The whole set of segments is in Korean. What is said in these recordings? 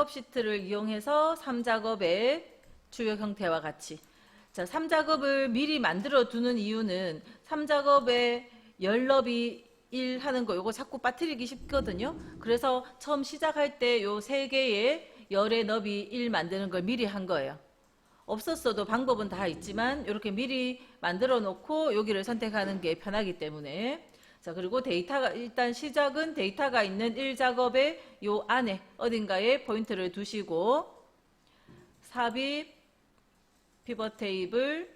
3작업 시트를 이용해서 3작업의 주요 형태와 같이. 자, 3작업을 미리 만들어 두는 이유는 3작업의 열너비 1 하는 거 요거 자꾸 빠뜨리기 쉽거든요. 그래서 처음 시작할 때 요 3개의 열의 너비 1 만드는 걸 미리 한 거예요. 없었어도 방법은 다 있지만 이렇게 미리 만들어 놓고 여기를 선택하는 게 편하기 때문에. 자, 그리고 데이터가 일단 시작은 데이터가 있는 1작업의 요 안에 어딘가에 포인트를 두시고 삽입 피벗 테이블.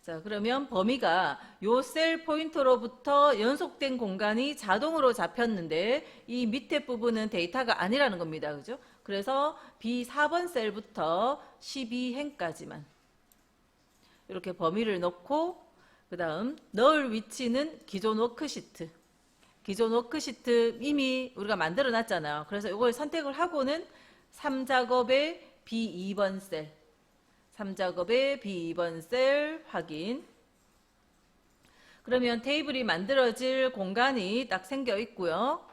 자, 그러면 범위가 요 셀 포인터로부터 연속된 공간이 자동으로 잡혔는데 이 밑에 부분은 데이터가 아니라는 겁니다. 그죠? 그래서 B4번 셀부터 12행까지만 이렇게 범위를 넣고, 그 다음 넣을 위치는 기존 워크시트. 기존 워크시트 이미 우리가 만들어 놨잖아요. 그래서 이걸 선택을 하고는 3작업의 B2번 셀, 3작업의 B2번 셀 확인. 그러면 테이블이 만들어질 공간이 딱 생겨 있고요.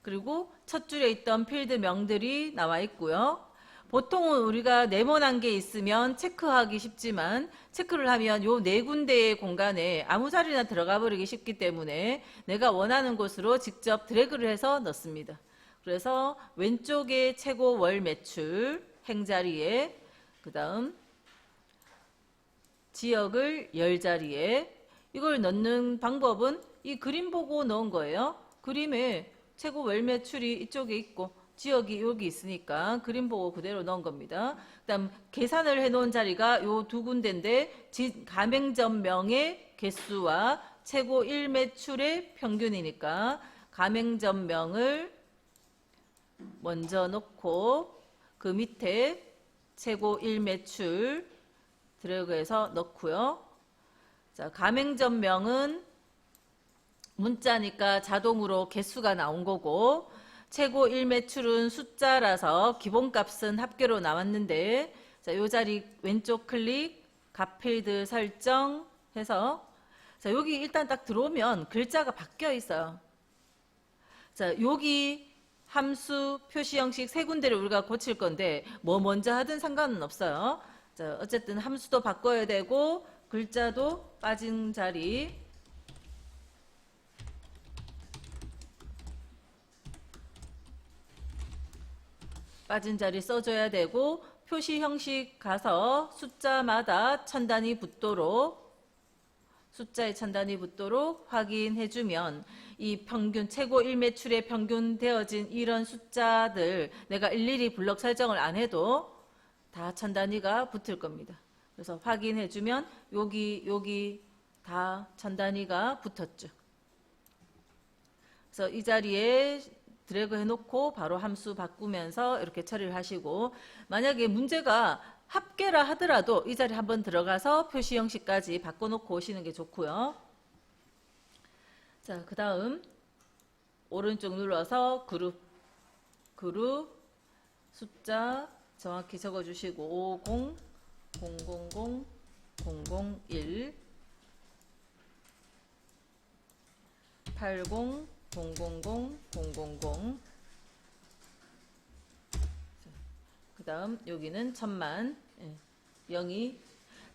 그리고 첫 줄에 있던 필드명들이 나와 있고요. 보통은 우리가 네모난 게 있으면 체크하기 쉽지만 체크를 하면 요 네 군데의 공간에 아무 자리나 들어가 버리기 쉽기 때문에 내가 원하는 곳으로 직접 드래그를 해서 넣습니다. 그래서 왼쪽에 최고 월 매출 행자리에, 그 다음 지역을 열자리에, 이걸 넣는 방법은 이 그림 보고 넣은 거예요. 그림에 최고 월 매출이 이쪽에 있고 지역이 여기 있으니까 그림 보고 그대로 넣은 겁니다. 그다음 계산을 해놓은 자리가 요 두 군데인데 가맹점명의 개수와 최고 1매출의 평균이니까 가맹점명을 먼저 넣고 그 밑에 최고 1매출 드래그해서 넣고요. 자, 가맹점명은 문자니까 자동으로 개수가 나온 거고, 최고 1매출은 숫자라서 기본값은 합계로 나왔는데, 자, 요 자리 왼쪽 클릭, 값필드 설정 해서, 자, 여기 일단 딱 들어오면 글자가 바뀌어 있어요. 자, 여기 함수 표시 형식 세 군데를 우리가 고칠 건데, 뭐 먼저 하든 상관은 없어요. 자, 어쨌든 함수도 바꿔야 되고, 글자도 빠진 자리, 써줘야 되고, 표시 형식 가서 숫자마다 천단위 붙도록, 숫자의 천단위 붙도록 확인해주면 이 평균, 최고 1매출에 평균 되어진 이런 숫자들 내가 일일이 블럭 설정을 안 해도 다 천단위가 붙을 겁니다. 그래서 확인해주면 여기 다 천단위가 붙었죠. 그래서 이 자리에 드래그 해놓고 바로 함수 바꾸면서 이렇게 처리를 하시고, 만약에 문제가 합계라 하더라도 이 자리 한번 들어가서 표시 형식까지 바꿔놓고 오시는 게 좋고요. 자, 그 다음 오른쪽 눌러서 그룹 숫자 정확히 적어주시고 50 000 001 80 000 000. 그 다음 여기는 1000만. 0이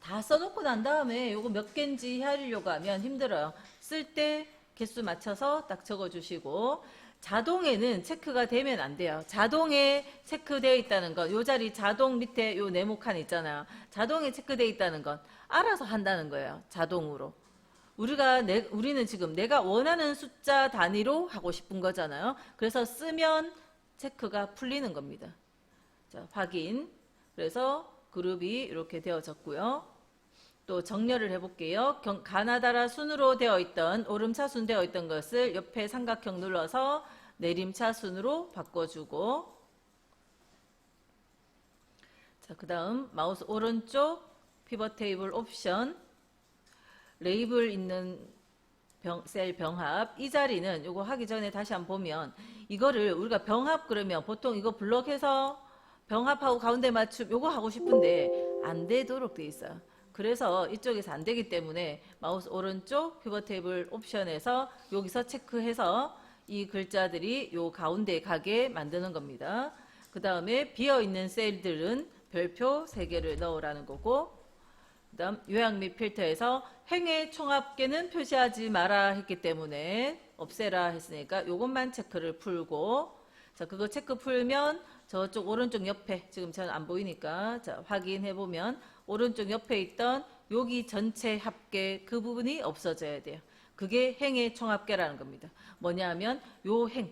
다 써놓고 난 다음에 요거 몇 개인지 헤아리려고 하면 힘들어요. 쓸 때 개수 맞춰서 딱 적어주시고, 자동에는 체크가 되면 안 돼요. 자동에 체크되어 있다는 건, 요 자리 자동 밑에 요 네모칸 있잖아요. 자동에 체크되어 있다는 건 알아서 한다는 거예요. 자동으로. 우리는 지금 내가 원하는 숫자 단위로 하고 싶은 거잖아요. 그래서 쓰면 체크가 풀리는 겁니다. 자, 확인. 그래서 그룹이 이렇게 되어졌고요. 또 정렬을 해볼게요. 가나다라 순으로 되어 있던, 오름차순 되어 있던 것을 옆에 삼각형 눌러서 내림차순으로 바꿔주고, 자, 그 다음 마우스 오른쪽 피벗 테이블 옵션, 레이블 있는 셀 병합. 이 자리는 이거 하기 전에 다시 한번 보면, 이거를 우리가 병합 그러면 보통 이거 블럭해서 병합하고 가운데 맞춤 요거 하고 싶은데 안 되도록 돼 있어요. 그래서 이쪽에서 안 되기 때문에 마우스 오른쪽 피벗 테이블 옵션에서 여기서 체크해서 이 글자들이 요 가운데에 가게 만드는 겁니다. 그 다음에 비어있는 셀들은 별표 3개를 넣으라는 거고, 그 다음 요약 및 필터에서 행의 총합계는 표시하지 마라 했기 때문에 없애라 했으니까 요것만 체크를 풀고, 자, 그거 체크 풀면 저쪽 오른쪽 옆에, 지금 저는 안 보이니까, 자, 확인해 보면 오른쪽 옆에 있던 여기 전체 합계 그 부분이 없어져야 돼요. 그게 행의 총합계라는 겁니다. 뭐냐 하면 요 행,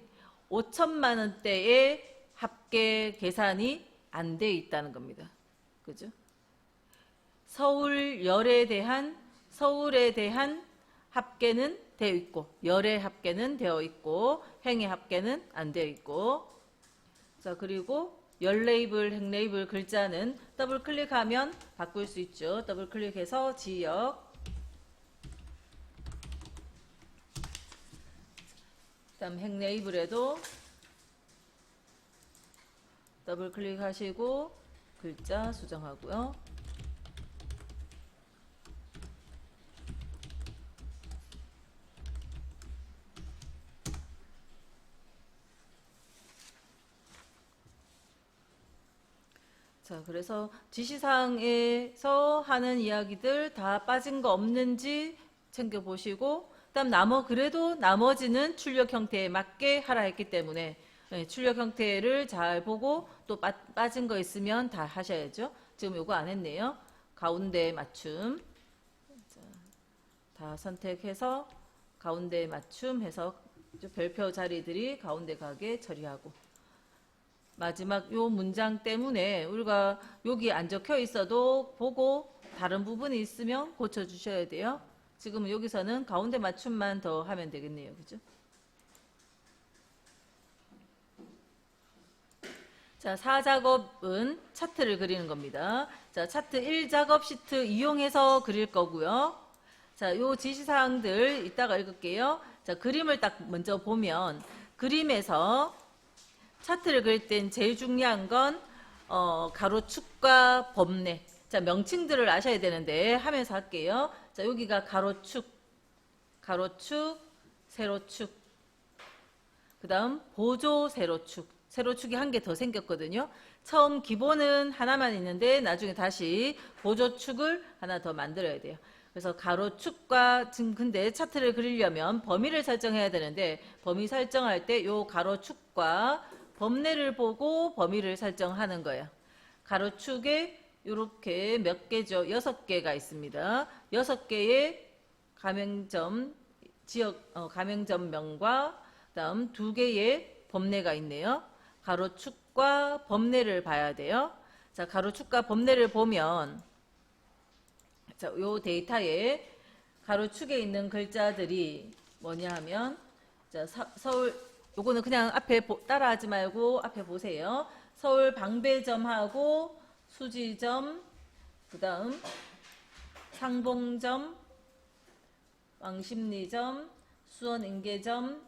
5천만 원대의 합계 계산이 안 돼 있다는 겁니다. 그죠? 서울에 대한 합계는 되어 있고, 열의 합계는 되어 있고, 행의 합계는 안 되어 있고. 자, 그리고 열 레이블, 행 레이블 글자는 더블 클릭하면 바꿀 수 있죠. 더블 클릭해서 지역. 그다음 행 레이블에도 더블 클릭하시고 글자 수정하고요. 자, 그래서 지시사항에서 하는 이야기들 다 빠진 거 없는지 챙겨보시고, 그다음 그래도 나머지는 출력 형태에 맞게 하라 했기 때문에 출력 형태를 잘 보고 또 빠진 거 있으면 다 하셔야죠. 지금 요거 안 했네요. 가운데 맞춤. 자, 다 선택해서 가운데 맞춤 해서 별표 자리들이 가운데 가게 처리하고, 마지막 요 문장 때문에 우리가 여기 안 적혀 있어도 보고 다른 부분이 있으면 고쳐 주셔야 돼요. 지금 여기서는 가운데 맞춤만 더 하면 되겠네요. 그죠? 자, 4작업은 차트를 그리는 겁니다. 자, 차트 1작업 시트 이용해서 그릴 거고요. 자, 요 지시사항들 이따가 읽을게요. 자, 그림을 딱 먼저 보면, 그림에서 차트를 그릴 땐 제일 중요한 건 가로축과 범례. 자, 명칭들을 아셔야 되는데 하면서 할게요. 자, 여기가 가로축, 세로축. 그 다음 보조 세로축. 세로축이 한 개 더 생겼거든요. 처음 기본은 하나만 있는데 나중에 다시 보조축을 하나 더 만들어야 돼요. 그래서 가로축과, 지금 근데 차트를 그리려면 범위를 설정해야 되는데, 범위 설정할 때 요 가로축과 범례를 보고 범위를 설정하는 거예요. 가로축에 이렇게 몇 개죠? 6개가 있습니다. 6개의 가맹점, 가맹점명과 다음 2개의 범례가 있네요. 가로축과 범례를 봐야 돼요. 자, 가로축과 범례를 보면, 자, 요 데이터에 가로축에 있는 글자들이 뭐냐 하면, 자, 서울, 요거는 그냥 앞에 따라하지 말고 앞에 보세요. 서울 방배점하고 수지점, 그 다음 상봉점, 왕십리점, 수원인계점,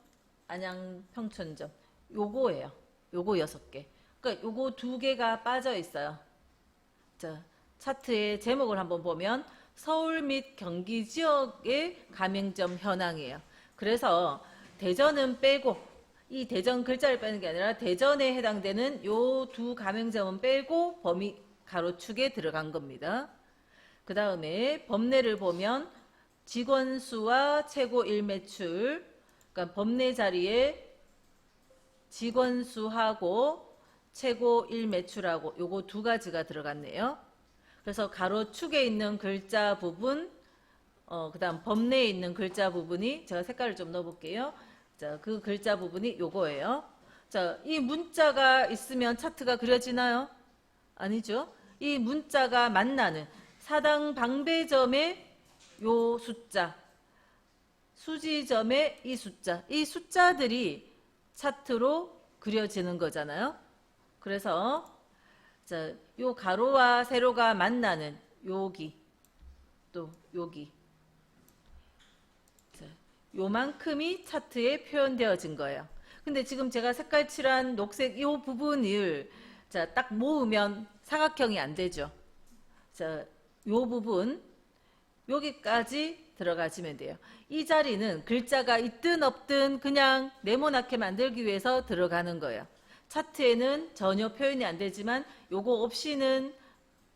안양평촌점. 요거예요. 요거 6개. 그러니까 요거 2개가 빠져 있어요. 자, 차트의 제목을 한번 보면 서울 및 경기 지역의 가맹점 현황이에요. 그래서 대전은 빼고, 이 대전 글자를 빼는 게 아니라 대전에 해당되는 요 2 가맹점은 빼고 범위 가로축에 들어간 겁니다. 그 다음에 범례를 보면 직원 수와 최고 일매출, 그러니까 범례 자리에 직원 수하고 최고 일매출하고 요거 2가지가 들어갔네요. 그래서 가로축에 있는 글자 부분, 그 다음 범례에 있는 글자 부분이, 제가 색깔을 좀 넣어볼게요. 자, 그 글자 부분이 요거예요. 자, 이 문자가 있으면 차트가 그려지나요? 아니죠. 이 문자가 만나는 사당 방배점의 요 숫자, 수지점의 이 숫자들이 차트로 그려지는 거잖아요. 그래서 자, 요 가로와 세로가 만나는 여기, 또 여기, 요만큼이 차트에 표현되어진 거예요. 근데 지금 제가 색깔 칠한 녹색 이 부분을 자, 딱 모으면 사각형이 안 되죠. 자, 요 부분 여기까지 들어가시면 돼요. 이 자리는 글자가 있든 없든 그냥 네모나게 만들기 위해서 들어가는 거예요. 차트에는 전혀 표현이 안 되지만 요거 없이는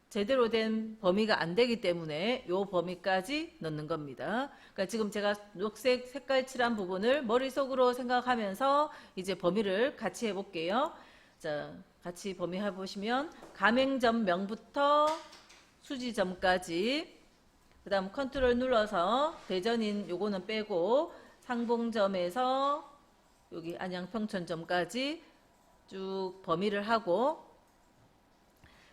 제대로 된 범위가 안 되기 때문에 요 범위까지 넣는 겁니다. 그러니까 지금 제가 녹색 색깔 칠한 부분을 머릿속으로 생각하면서 이제 범위를 같이 해볼게요. 자, 같이 범위 해보시면 가맹점명부터 수지점까지, 그 다음 컨트롤 눌러서 대전인 요거는 빼고 상봉점에서 여기 안양평촌점까지 쭉 범위를 하고,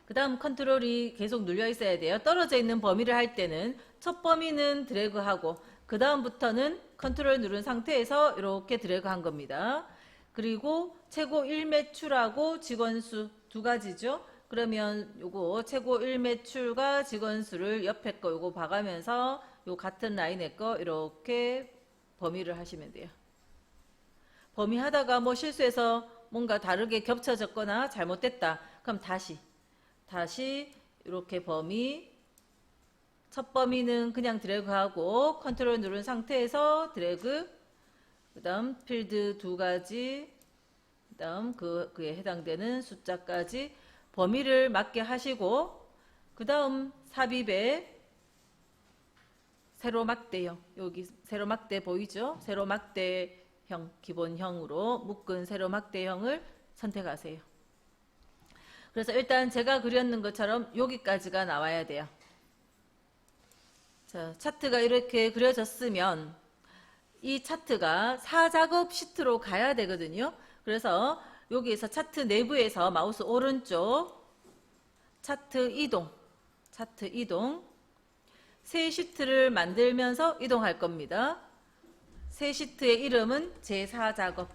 그 다음 컨트롤이 계속 눌려 있어야 돼요. 떨어져 있는 범위를 할 때는 첫 범위는 드래그하고 그 다음부터는 컨트롤 누른 상태에서 이렇게 드래그 한 겁니다. 그리고 최고 1매출하고 직원수 두 가지죠. 그러면 요거 최고 1매출과 직원수를 옆에 거 요거 봐가면서 요 같은 라인의 거 이렇게 범위를 하시면 돼요. 범위 하다가 뭐 실수해서 뭔가 다르게 겹쳐졌거나 잘못됐다. 그럼 다시 이렇게 범위, 첫 범위는 그냥 드래그하고 컨트롤 누른 상태에서 드래그, 그 다음 필드 두 가지, 그 다음 그에 해당되는 숫자까지 범위를 맞게 하시고, 그 다음 삽입에 세로 막대형, 여기 세로 막대 보이죠? 세로 막대형, 기본형으로 묶은 세로 막대형을 선택하세요. 그래서 일단 제가 그렸는 것처럼 여기까지가 나와야 돼요. 자, 차트가 이렇게 그려졌으면 이 차트가 4작업 시트로 가야 되거든요. 그래서 여기에서 차트 내부에서 마우스 오른쪽 차트 이동 새 시트를 만들면서 이동할 겁니다. 새 시트의 이름은 제4작업.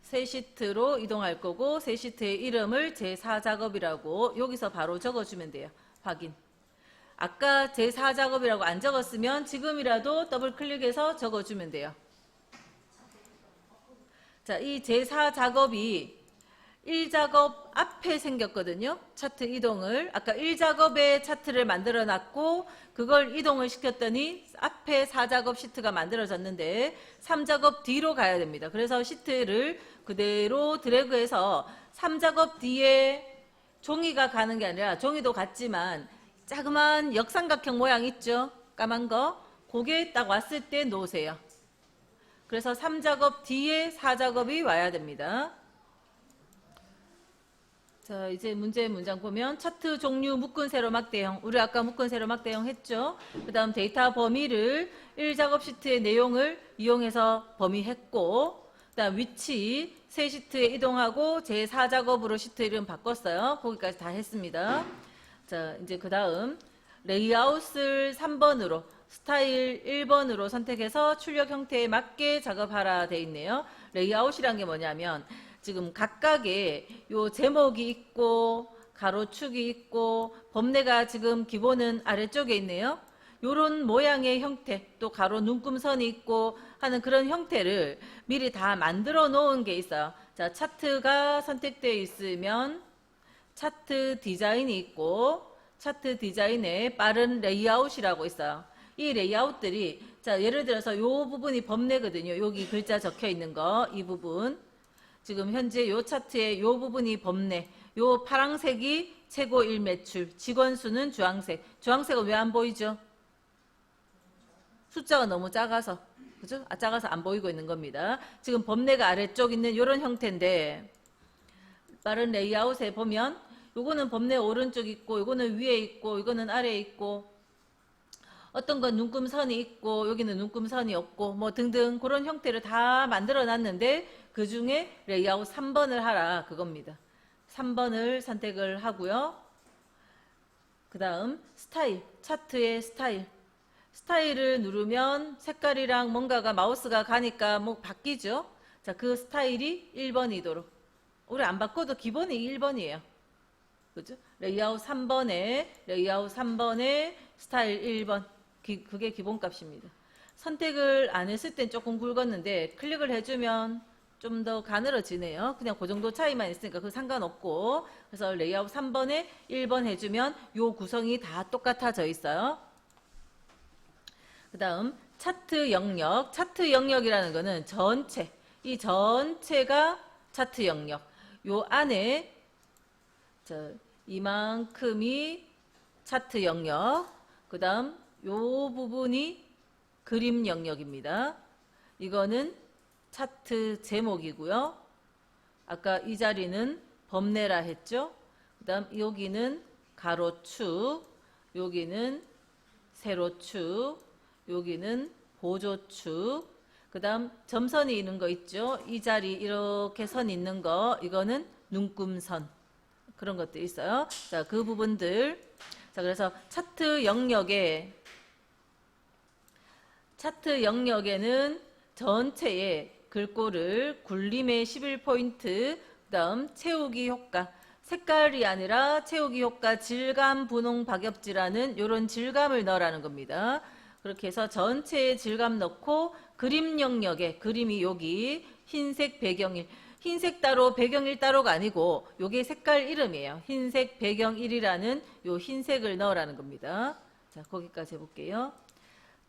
새 시트로 이동할 거고 새 시트의 이름을 제4작업이라고 여기서 바로 적어주면 돼요. 확인. 아까 제4작업이라고 안 적었으면 지금이라도 더블 클릭해서 적어주면 돼요. 자, 이 제4작업이 1작업 앞에 생겼거든요. 차트 이동을. 아까 1작업에 차트를 만들어 놨고 그걸 이동을 시켰더니 앞에 4작업 시트가 만들어졌는데 3작업 뒤로 가야 됩니다. 그래서 시트를 그대로 드래그해서 3작업 뒤에 종이가 가는 게 아니라 종이도 같지만 자그마한 역삼각형 모양 있죠? 까만 거. 그게 딱 왔을 때 놓으세요. 그래서 3작업 뒤에 4작업이 와야 됩니다. 자, 이제 문장 보면 차트 종류 묶은 세로 막대형. 우리 아까 묶은 세로 막대형 했죠? 그 다음 데이터 범위를 1작업 시트의 내용을 이용해서 범위했고, 그 다음 위치 새 시트에 이동하고 제4작업으로 시트 이름 바꿨어요. 거기까지 다 했습니다. 자, 이제 그 다음 레이아웃을 3번으로 스타일 1번으로 선택해서 출력 형태에 맞게 작업하라 돼 있네요. 레이아웃이란 게 뭐냐면 지금 각각의 요 제목이 있고 가로축이 있고 범례가 지금 기본은 아래쪽에 있네요. 요런 모양의 형태, 또 가로 눈금선이 있고 하는 그런 형태를 미리 다 만들어 놓은 게 있어요. 자, 차트가 선택되어 있으면 차트 디자인이 있고 차트 디자인에 빠른 레이아웃이라고 있어요. 이 레이아웃들이 자, 예를 들어서 요 부분이 범례거든요. 여기 글자 적혀 있는 거, 이 부분. 지금 현재 요 차트의 요 부분이 범례. 요 파랑색이 최고 1매출, 직원 수는 주황색. 주황색은 왜 안 보이죠? 숫자가 너무 작아서. 그죠? 작아서 안 보이고 있는 겁니다. 지금 범례가 아래쪽 있는 이런 형태인데 빠른 레이아웃에 보면 요거는 범례 오른쪽 있고 요거는 위에 있고 이거는 아래에 있고 어떤 건 눈금선이 있고 여기는 눈금선이 없고 뭐 등등 그런 형태를 다 만들어 놨는데 그 중에 레이아웃 3번을 하라 그겁니다. 3번을 선택을 하고요. 그 다음 스타일, 차트의 스타일. 스타일을 누르면 색깔이랑 뭔가가 마우스가 가니까 뭐 바뀌죠. 자, 그 스타일이 1번이도록. 우리 안 바꿔도 기본이 1번이에요. 그죠? 레이아웃 3번에 스타일 1번. 그게 기본값입니다. 선택을 안 했을 땐 조금 굵었는데 클릭을 해주면 좀 더 가늘어지네요. 그냥 그 정도 차이만 있으니까 그 상관없고. 그래서 레이아웃 3번에 1번 해주면 요 구성이 다 똑같아져 있어요. 그 다음 차트 영역, 차트 영역이라는 거는 전체, 이 전체가 차트 영역. 요 안에 이만큼이 차트 영역, 그 다음 요 부분이 그림 영역입니다. 이거는 차트 제목이고요. 아까 이 자리는 범례라 했죠. 그 다음 여기는 가로축, 여기는 세로축, 여기는 보조축, 그 다음 점선이 있는 거 있죠. 이 자리 이렇게 선 있는 거, 이거는 눈금선. 그런 것도 있어요. 자, 그 부분들. 자, 그래서 차트 영역에는 전체의 글꼴을 굴림의 11포인트, 그 다음 채우기 효과, 색깔이 아니라 채우기 효과, 질감, 분홍, 박엽지라는 이런 질감을 넣으라는 겁니다. 그렇게 해서 전체의 질감 넣고 그림 영역에, 그림이 여기 흰색 배경일, 흰색 따로 배경일 따로가 아니고 요게 색깔 이름이에요. 흰색 배경일이라는 요 흰색을 넣으라는 겁니다. 자, 거기까지 해볼게요.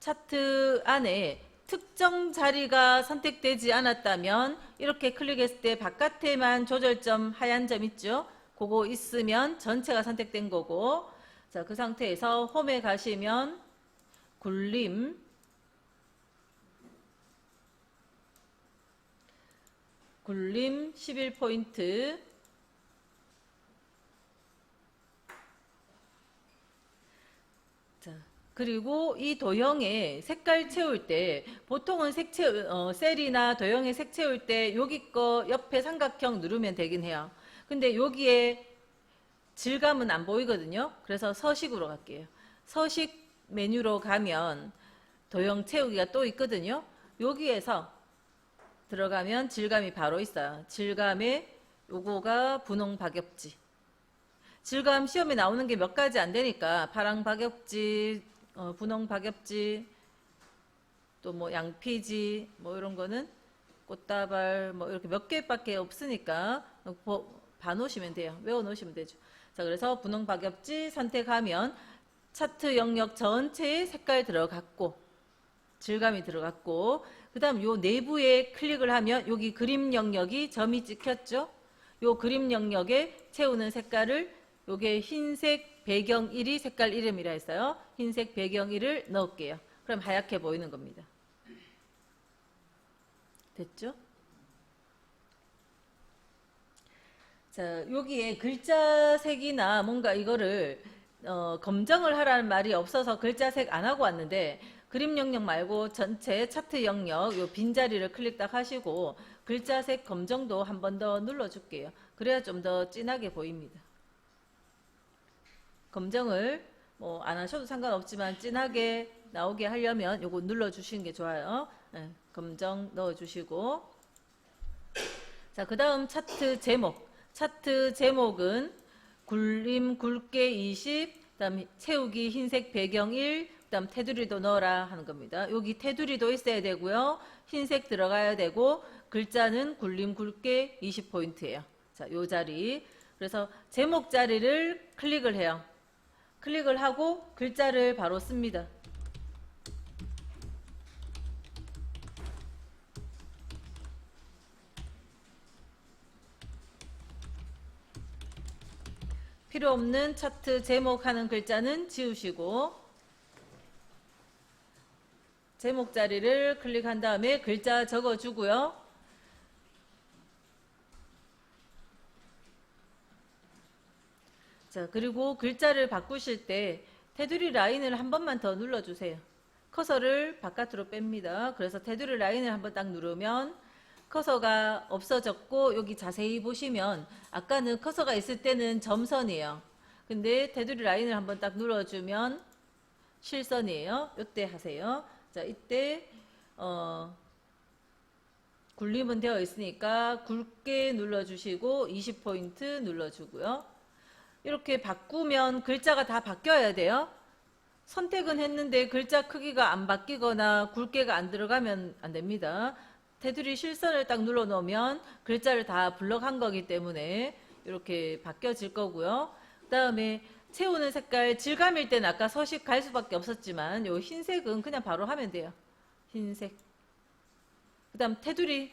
차트 안에 특정 자리가 선택되지 않았다면 이렇게 클릭했을 때 바깥에만 조절점 하얀 점 있죠? 그거 있으면 전체가 선택된 거고, 자, 그 상태에서 홈에 가시면 굴림, 굴림 11포인트, 자, 그리고 이 도형에 색깔 채울 때 보통은 셀이나 도형에 색 채울 때 여기 거 옆에 삼각형 누르면 되긴 해요. 근데 여기에 질감은 안 보이거든요. 그래서 서식으로 갈게요. 서식 메뉴로 가면 도형 채우기가 또 있거든요. 여기에서 들어가면 질감이 바로 있어요. 질감에 요거가 분홍 박엽지. 질감 시험에 나오는 게 몇 가지 안 되니까 파랑 박엽지, 분홍 박엽지, 또 뭐 양피지, 뭐 이런 거는 꽃다발 뭐 이렇게 몇 개밖에 없으니까 봐놓으시면 돼요. 외워놓으시면 되죠. 자, 그래서 분홍 박엽지 선택하면 차트 영역 전체에 색깔 들어갔고 질감이 들어갔고, 그 다음 요 내부에 클릭을 하면 여기 그림 영역이 점이 찍혔죠. 요 그림 영역에 채우는 색깔을 요게 흰색 배경 1이 색깔 이름이라 했어요. 흰색 배경 1을 넣을게요. 그럼 하얗게 보이는 겁니다. 됐죠? 자, 여기에 글자색이나 뭔가 이거를 검정을 하라는 말이 없어서 글자색 안 하고 왔는데, 그림 영역 말고 전체 차트 영역 요 빈자리를 클릭 딱 하시고 글자색 검정도 한 번 더 눌러줄게요. 그래야 좀 더 진하게 보입니다. 검정을 뭐 안 하셔도 상관없지만 진하게 나오게 하려면 요거 눌러주시는 게 좋아요. 네, 검정 넣어주시고, 자, 그 다음 차트 제목. 차트 제목은 굴림 굵게 20, 그 다음 채우기 흰색 배경 1, 그 다음 테두리도 넣어라 하는 겁니다. 여기 테두리도 있어야 되고요. 흰색 들어가야 되고, 글자는 굴림 굵게 20포인트예요. 자, 요 자리. 그래서 제목 자리를 클릭을 해요. 클릭을 하고 글자를 바로 씁니다. 필요 없는 차트 제목 하는 글자는 지우시고, 제목 자리를 클릭한 다음에 글자 적어주고요. 자, 그리고 글자를 바꾸실 때 테두리 라인을 한 번만 더 눌러주세요. 커서를 바깥으로 뺍니다. 그래서 테두리 라인을 한번 딱 누르면 커서가 없어졌고, 여기 자세히 보시면 아까는 커서가 있을 때는 점선이에요. 근데 테두리 라인을 한번 딱 눌러주면 실선이에요. 이때 하세요. 자, 이때 굴림은 되어 있으니까 굵게 눌러주시고 20포인트 눌러주고요. 이렇게 바꾸면 글자가 다 바뀌어야 돼요. 선택은 했는데 글자 크기가 안 바뀌거나 굵게가 안 들어가면 안 됩니다. 테두리 실선을 딱 눌러 놓으면 글자를 다 블럭한 거기 때문에 이렇게 바뀌어질 거고요. 그 다음에 채우는 색깔 질감일 때는 아까 서식 갈 수밖에 없었지만 요 흰색은 그냥 바로 하면 돼요. 흰색. 그 다음 테두리.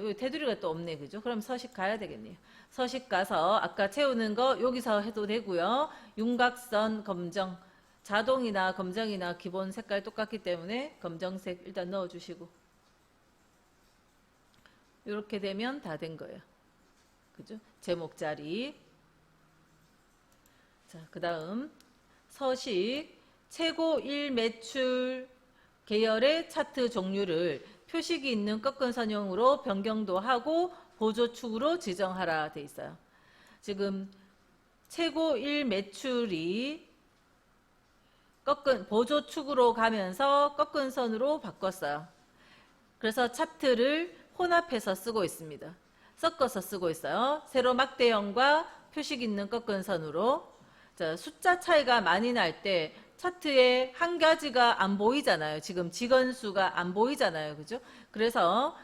여기 테두리가 또 없네. 그죠? 그럼 서식 가야 되겠네요. 서식 가서 아까 채우는 거 여기서 해도 되고요. 윤곽선 검정. 자동이나 검정이나 기본 색깔 똑같기 때문에 검정색 일단 넣어주시고. 이렇게 되면 다 된 거예요. 그죠? 제목 자리. 자, 그 다음 서식 최고 1매출 계열의 차트 종류를 표식이 있는 꺾은 선형으로 변경도 하고 보조축으로 지정하라 돼 있어요. 지금 최고 1매출이 보조축으로 가면서 꺾은 선으로 바꿨어요. 그래서 차트를 혼합해서 쓰고 있습니다. 섞어서 쓰고 있어요. 세로 막대형과 표식 있는 꺾은 선으로. 자, 숫자 차이가 많이 날 때 차트에 한 가지가 안 보이잖아요. 지금 직원수가 안 보이잖아요. 그죠? 그래서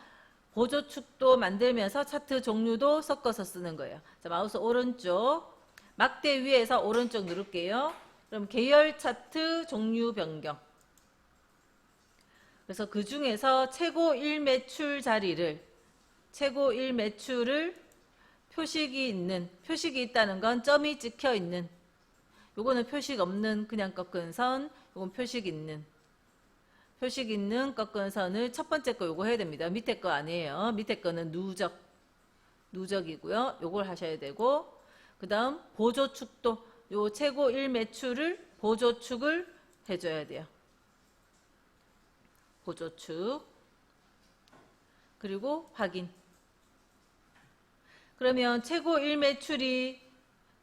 보조축도 만들면서 차트 종류도 섞어서 쓰는 거예요. 자, 마우스 오른쪽 막대 위에서 오른쪽 누를게요. 그럼 계열 차트 종류 변경. 그래서 그 중에서 최고 1매출 자리를 최고 1매출을 표식이 있다는 건 점이 찍혀 있는, 요거는 표식 없는 그냥 꺾은 선, 요건 표식 있는 꺾은 선을 첫 번째 거 요거 해야 됩니다. 밑에 거 아니에요. 밑에 거는 누적이고요. 요걸 하셔야 되고, 그 다음 보조축도 요 최고 1매출을 보조축을 해줘야 돼요. 보조축. 그리고 확인. 그러면 최고 1매출이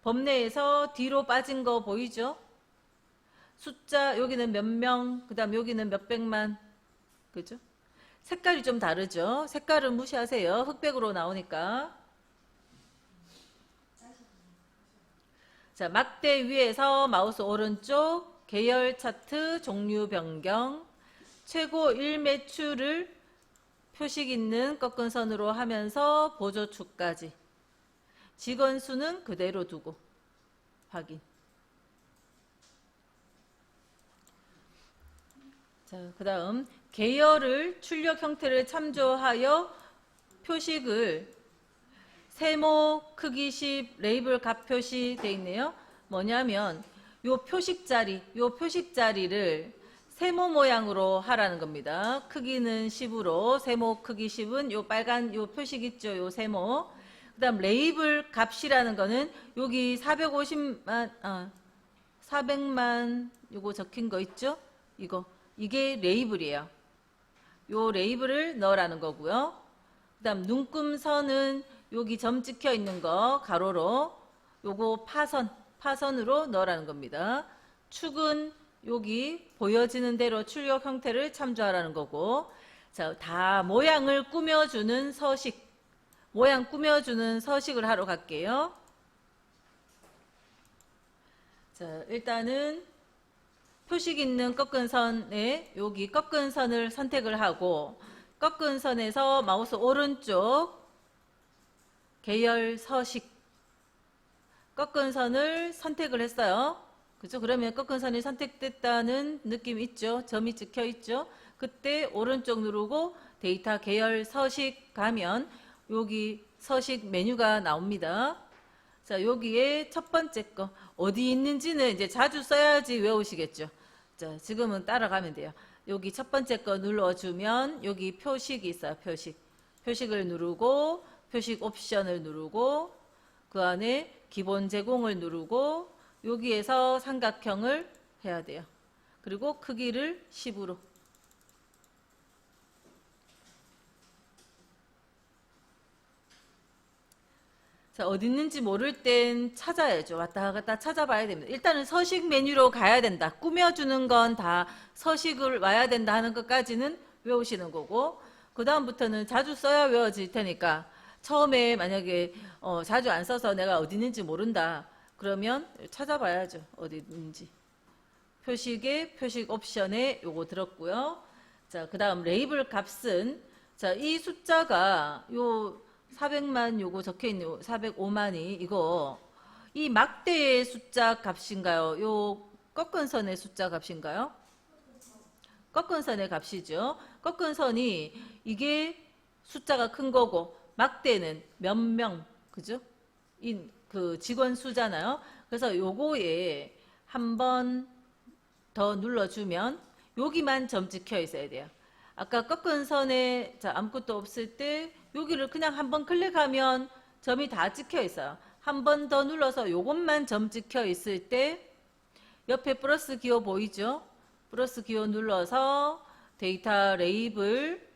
범내에서 뒤로 빠진 거 보이죠? 숫자 여기는 몇 명, 그 다음 여기는 몇 백만. 그죠? 색깔이 좀 다르죠? 색깔은 무시하세요. 흑백으로 나오니까. 자, 막대 위에서 마우스 오른쪽 계열 차트 종류 변경. 최고 1매출을 표식 있는 꺾은 선으로 하면서 보조축까지. 직원 수는 그대로 두고 확인. 자, 그 다음 계열을 출력 형태를 참조하여 표식을 세모 크기 10 레이블 값 표시 돼 있네요. 뭐냐면 요 표식 자리를 세모 모양으로 하라는 겁니다. 크기는 10으로 세모 크기 10은 요 빨간 요 표식 있죠. 요 세모. 그 다음 레이블 값이라는 거는 여기 400만 요거 적힌 거 있죠? 이게 레이블이에요. 요 레이블을 넣으라는 거고요. 그 다음 눈금선은 여기 점 찍혀 있는 거 가로로 요거 파선으로 넣으라는 겁니다. 축은 여기 보여지는 대로 출력 형태를 참조하라는 거고. 자, 다 모양을 꾸며주는 서식. 모양 꾸며주는 서식을 하러 갈게요. 자, 일단은 표식 있는 꺾은 선에 여기 꺾은 선을 선택을 하고, 꺾은 선에서 마우스 오른쪽 계열 서식 꺾은 선을 선택을 했어요. 그죠? 그러면 꺾은 선이 선택됐다는 느낌 있죠? 점이 찍혀 있죠? 그때 오른쪽 누르고 데이터 계열 서식 가면 여기 서식 메뉴가 나옵니다. 자, 여기에 첫 번째 거 어디 있는지는 이제 자주 써야지 외우시겠죠. 자, 지금은 따라가면 돼요. 여기 첫 번째 거 눌러주면 여기 표식이 있어요. 표식을 누르고 표식 옵션을 누르고 그 안에 기본 제공을 누르고 여기에서 삼각형을 해야 돼요. 그리고 크기를 10으로. 자, 어디 있는지 모를 땐 찾아야죠. 왔다 갔다 찾아봐야 됩니다. 일단은 서식 메뉴로 가야 된다. 꾸며주는 건 다 서식을 와야 된다 하는 것까지는 외우시는 거고, 그 다음부터는 자주 써야 외워질 테니까 처음에 만약에 자주 안 써서 내가 어디 있는지 모른다. 그러면 찾아봐야죠. 어디 있는지. 표식에 표식 옵션에 요거 들었고요. 자, 그 다음 레이블 값은 자, 이 숫자가 요 400만 요거 적혀있는 405만이 이거 이 막대의 숫자 값인가요? 요 꺾은 선의 숫자 값인가요? 꺾은 선의 값이죠. 꺾은 선이 이게 숫자가 큰 거고 막대는 몇 명, 그죠? 그 직원 수잖아요. 그래서 요거에 한 번 더 눌러주면 여기만 점 찍혀 있어야 돼요. 아까 꺾은 선에 자, 아무것도 없을 때 여기를 그냥 한번 클릭하면 점이 다 찍혀 있어요. 한 번 더 눌러서 요것만 점 찍혀 있을 때 옆에 플러스 기호 보이죠? 플러스 기호 눌러서 데이터 레이블,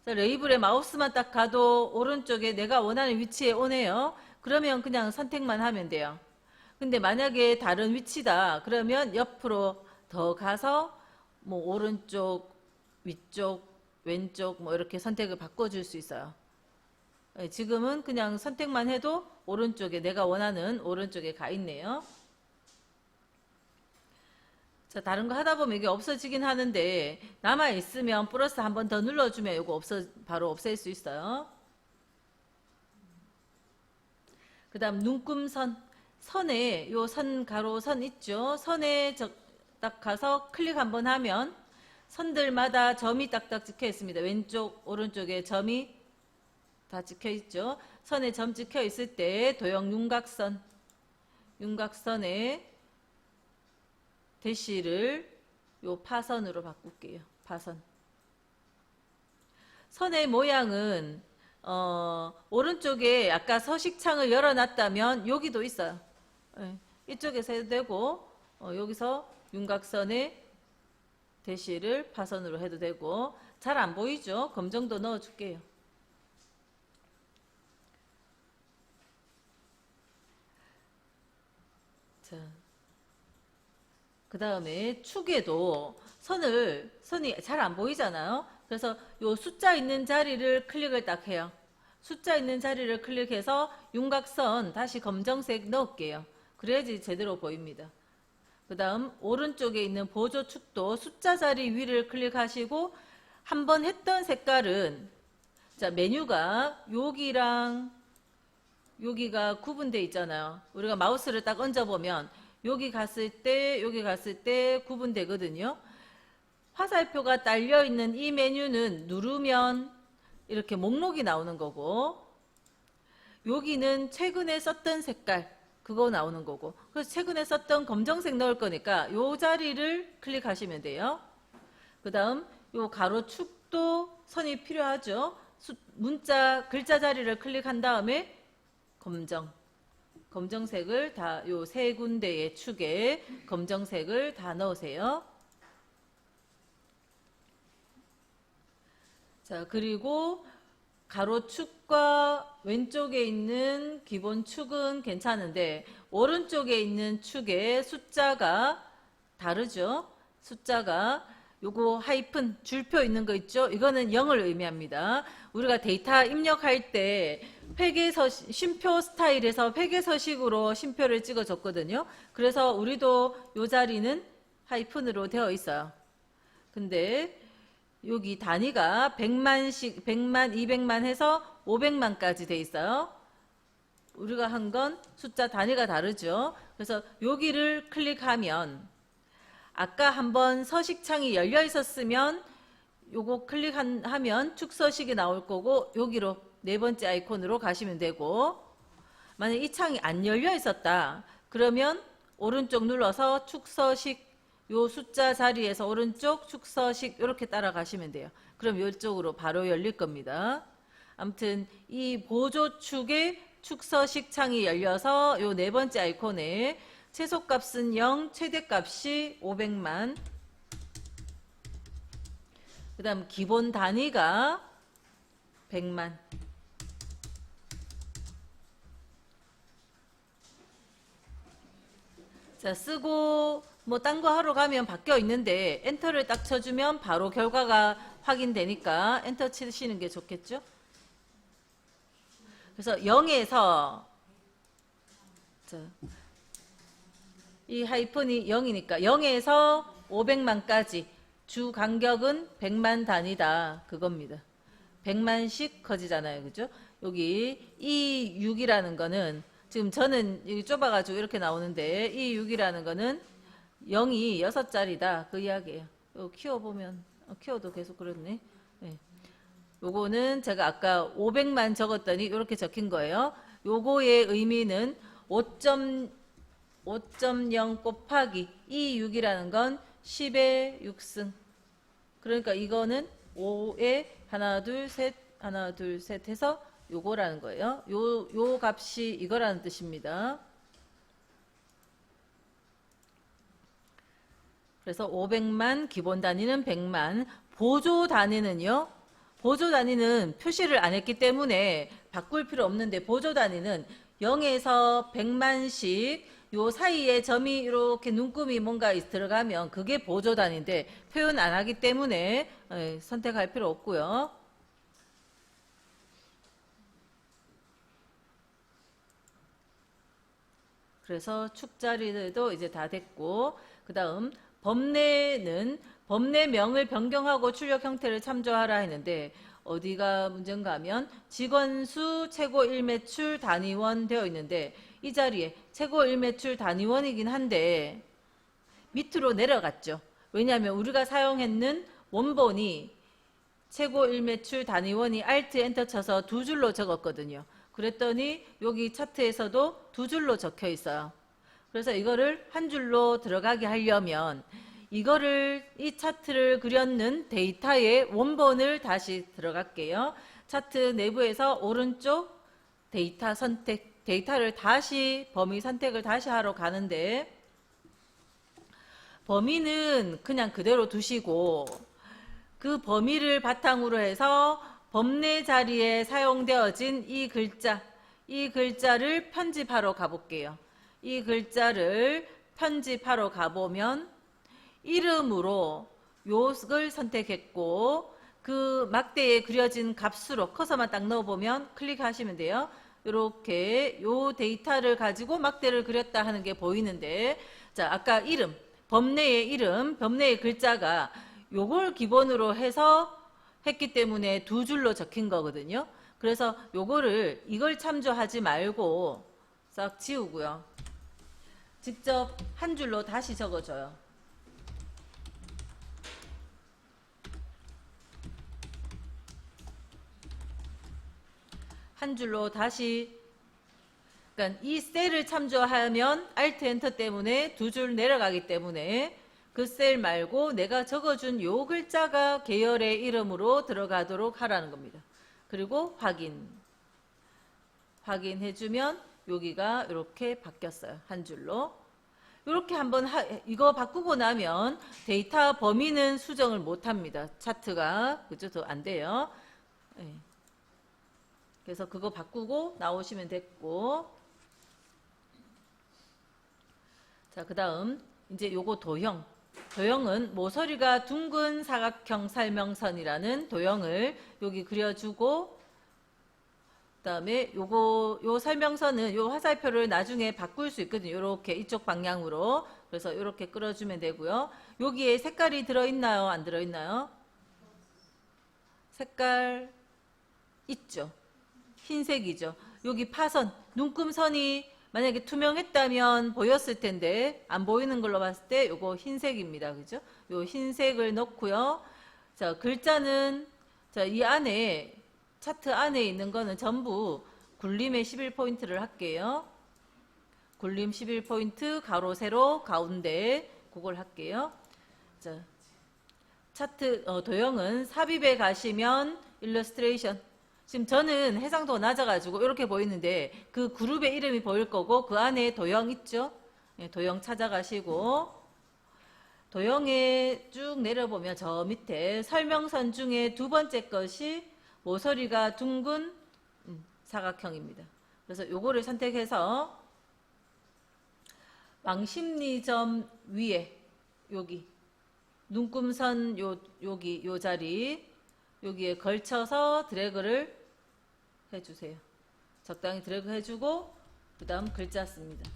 레이블에 마우스만 딱 가도 오른쪽에 내가 원하는 위치에 오네요. 그러면 그냥 선택만 하면 돼요. 근데 만약에 다른 위치다 그러면 옆으로 더 가서 뭐 오른쪽, 위쪽, 왼쪽 뭐 이렇게 선택을 바꿔줄 수 있어요. 지금은 그냥 선택만 해도 오른쪽에 내가 원하는 오른쪽에 가 있네요. 자, 다른 거 하다 보면 이게 없어지긴 하는데 남아 있으면 플러스 한 번 더 눌러주면 이거 바로 없앨 수 있어요. 그 다음 눈금선. 선에 요 선 가로 선 있죠. 선에 딱 가서 클릭 한번 하면 선들마다 점이 딱딱 찍혀 있습니다. 왼쪽 오른쪽에 점이 다 찍혀 있죠. 선에 점 찍혀 있을 때 도형 윤곽선에 대시를 요 파선으로 바꿀게요. 파선. 선의 모양은 오른쪽에 아까 서식창을 열어놨다면 여기도 있어요. 이쪽에서 해도 되고 여기서 윤곽선에 대시를 파선으로 해도 되고 잘 안 보이죠? 검정도 넣어줄게요. 자, 그 다음에 축에도 선이 잘 안 보이잖아요. 그래서 요 숫자 있는 자리를 클릭을 딱 해요. 숫자 있는 자리를 클릭해서 윤곽선 다시 검정색 넣을게요. 그래야지 제대로 보입니다. 그 다음 오른쪽에 있는 보조축도 숫자 자리 위를 클릭하시고 한번 했던 색깔은 자 메뉴가 여기랑 여기가 구분되어 있잖아요. 우리가 마우스를 딱 얹어보면 여기 갔을 때 구분되거든요. 화살표가 딸려있는 이 메뉴는 누르면 이렇게 목록이 나오는 거고 여기는 최근에 썼던 색깔 그거 나오는 거고 그래서 최근에 썼던 검정색 넣을 거니까 요 자리를 클릭하시면 돼요. 그 다음 요 가로축도 선이 필요하죠. 글자 자리를 클릭한 다음에 검정색을 다 요 세 군데의 축에 검정색을 다 넣으세요. 자, 그리고 가로축과 왼쪽에 있는 기본 축은 괜찮은데 오른쪽에 있는 축의 숫자가 다르죠. 숫자가 요거 하이픈 줄표 있는 거 있죠. 이거는 0을 의미합니다. 우리가 데이터 입력할 때 쉼표 스타일에서 회계서식으로 쉼표를 찍어줬거든요. 그래서 우리도 요 자리는 하이픈으로 되어 있어요. 근데 여기 단위가 100만씩 100만 200만 해서 500만까지 돼 있어요. 우리가 한 건 숫자 단위가 다르죠. 그래서 여기를 클릭하면 아까 한번 서식창이 열려 있었으면 요거 클릭하면 축서식이 나올 거고 여기로 네 번째 아이콘으로 가시면 되고 만약 이 창이 안 열려 있었다 그러면 오른쪽 눌러서 축서식 요 숫자 자리에서 오른쪽 축서식 이렇게 따라가시면 돼요. 그럼 이쪽으로 바로 열릴 겁니다. 아무튼 이 보조축에 축서식 창이 열려서 요 네 번째 아이콘에 최소값은 0, 최대값이 500만 그 다음 기본 단위가 100만 자 쓰고 뭐 딴 거 하러 가면 바뀌어 있는데 엔터를 딱 쳐주면 바로 결과가 확인되니까 엔터 치시는 게 좋겠죠. 그래서 0에서 이 하이픈이 0이니까 0에서 500만까지 주 간격은 100만 단위다 그겁니다. 100만씩 커지잖아요. 그죠? 여기 이 6이라는 거는 지금 저는 여기 좁아가지고 이렇게 나오는데 이 6이라는 거는 0이 6자리다 그 이야기예요. 이거 키워보면 키워도 계속 그렇네. 네. 요거는 제가 아까 500만 적었더니 이렇게 적힌 거예요. 요거의 의미는 5.0 곱하기 이 6이라는 건 10의 6승. 그러니까 이거는 5에 하나 둘 셋 하나 둘 셋 해서 요거라는 거예요. 요 값이 이거라는 뜻입니다. 그래서 500만, 기본 단위는 100만, 보조 단위는요. 보조 단위는 표시를 안 했기 때문에 바꿀 필요 없는데, 보조 단위는 0에서 100만씩 요 사이에 점이 이렇게 눈금이 뭔가 들어가면 그게 보조 단위인데 표현 안 하기 때문에 선택할 필요 없고요. 그래서 축자리들도 이제 다 됐고, 그 다음 법내는 법내명을 변경하고 출력 형태를 참조하라 했는데 어디가 문제인가 하면 직원수 최고 일매출 단위원 되어 있는데 이 자리에 최고 일매출 단위원이긴 한데 밑으로 내려갔죠. 왜냐하면 우리가 사용했는 원본이 최고 일매출 단위원이 Alt 엔터 쳐서 두 줄로 적었거든요. 그랬더니 여기 차트에서도 두 줄로 적혀 있어요. 그래서 이거를 한 줄로 들어가게 하려면 이거를 이 차트를 그렸는 데이터의 원본을 다시 들어갈게요. 차트 내부에서 오른쪽 데이터 선택, 데이터를 다시 범위 선택을 다시 하러 가는데 범위는 그냥 그대로 두시고 그 범위를 바탕으로 해서 법내 자리에 사용되어진 이 글자를 편집하러 가볼게요. 이 글자를 편집하러 가보면 이름으로 요걸 선택했고 그 막대에 그려진 값으로 커서만 딱 넣어보면 클릭하시면 돼요. 이렇게 요 데이터를 가지고 막대를 그렸다 하는 게 보이는데, 자, 아까 이름, 법내의 이름, 법내의 글자가 요걸 기본으로 해서 했기 때문에 두 줄로 적힌 거거든요. 그래서 요거를 이걸 참조하지 말고 싹 지우고요. 직접 한 줄로 다시 적어줘요. 한 줄로 다시, 그러니까 이 셀을 참조하면 Alt 엔터 때문에 두 줄 내려가기 때문에 그 셀 말고 내가 적어준 요 글자가 계열의 이름으로 들어가도록 하라는 겁니다. 그리고 확인해주면 여기가 이렇게 바뀌었어요. 한 줄로. 이렇게 한번 이거 바꾸고 나면 데이터 범위는 수정을 못합니다. 차트가 그죠? 더 안 돼요. 네. 그래서 그거 바꾸고 나오시면 됐고, 자, 그 다음 이제 요거 도형은 모서리가 둥근 사각형 설명선이라는 도형을 여기 그려주고, 그 다음에 요 설명선은 요 화살표를 나중에 바꿀 수 있거든요. 요렇게 이쪽 방향으로. 그래서 요렇게 끌어주면 되고요. 여기에 색깔이 들어있나요? 안 들어있나요? 색깔 있죠. 흰색이죠. 여기 파선, 눈금선이 만약에 투명했다면 보였을 텐데 안 보이는 걸로 봤을 때 요거 흰색입니다. 그죠? 요 흰색을 넣고요. 자, 글자는 자, 이 안에 차트 안에 있는 거는 전부 굴림의 11포인트를 할게요. 굴림 11포인트, 가로, 세로, 가운데 그걸 할게요. 자, 차트 도형은 삽입에 가시면 일러스트레이션. 지금 저는 해상도가 낮아가지고 이렇게 보이는데 그 그룹의 이름이 보일 거고 그 안에 도형 있죠? 예, 도형 찾아가시고 도형에 쭉 내려보면 저 밑에 설명선 중에 두 번째 것이 모서리가 둥근 사각형입니다. 그래서 요거를 선택해서 왕십리점 위에 여기 눈금선 여기 요 자리 여기에 걸쳐서 드래그를 해주세요. 적당히 드래그 해주고 그 다음 글자 씁니다.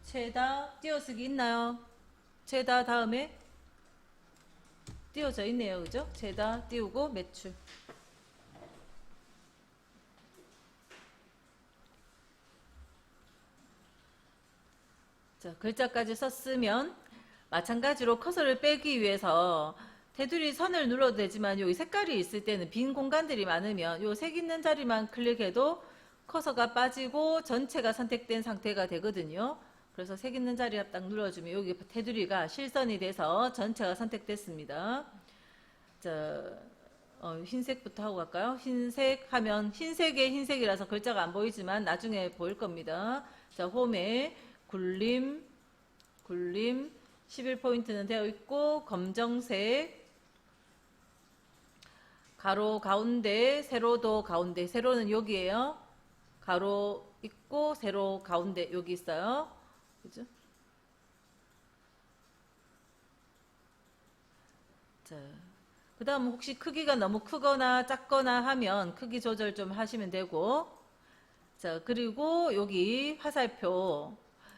최다 띄어쓰기 있나요? 최다 다음에 띄어져 있네요. 그죠? 최다 띄우고 매출. 자, 글자까지 썼으면 마찬가지로 커서를 빼기 위해서 테두리 선을 눌러도 되지만 여기 색깔이 있을 때는 빈 공간들이 많으면 요 색 있는 자리만 클릭해도 커서가 빠지고 전체가 선택된 상태가 되거든요. 그래서 색 있는 자리에 딱 눌러주면 여기 테두리가 실선이 돼서 전체가 선택됐습니다. 자, 흰색부터 하고 갈까요? 흰색 하면 흰색에 흰색이라서 글자가 안 보이지만 나중에 보일 겁니다. 자, 홈에 굴림 11포인트는 되어 있고 검정색 가로 가운데 세로도 가운데 세로는 여기에요. 가로 있고 세로 가운데 여기 있어요. 그죠? 자, 그 다음 혹시 크기가 너무 크거나 작거나 하면 크기 조절 좀 하시면 되고, 자, 그리고 여기 화살표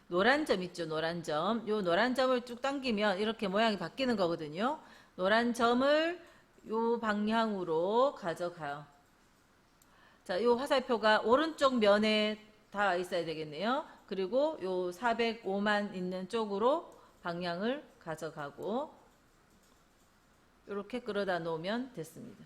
노란 점 있죠, 노란 점. 요 노란 점을 쭉 당기면 이렇게 모양이 바뀌는 거거든요. 노란 점을 요 방향으로 가져가요. 자, 요 화살표가 오른쪽 면에 닿아 있어야 되겠네요. 그리고 요 405만 있는 쪽으로 방향을 가져가고 이렇게 끌어다 놓으면 됐습니다.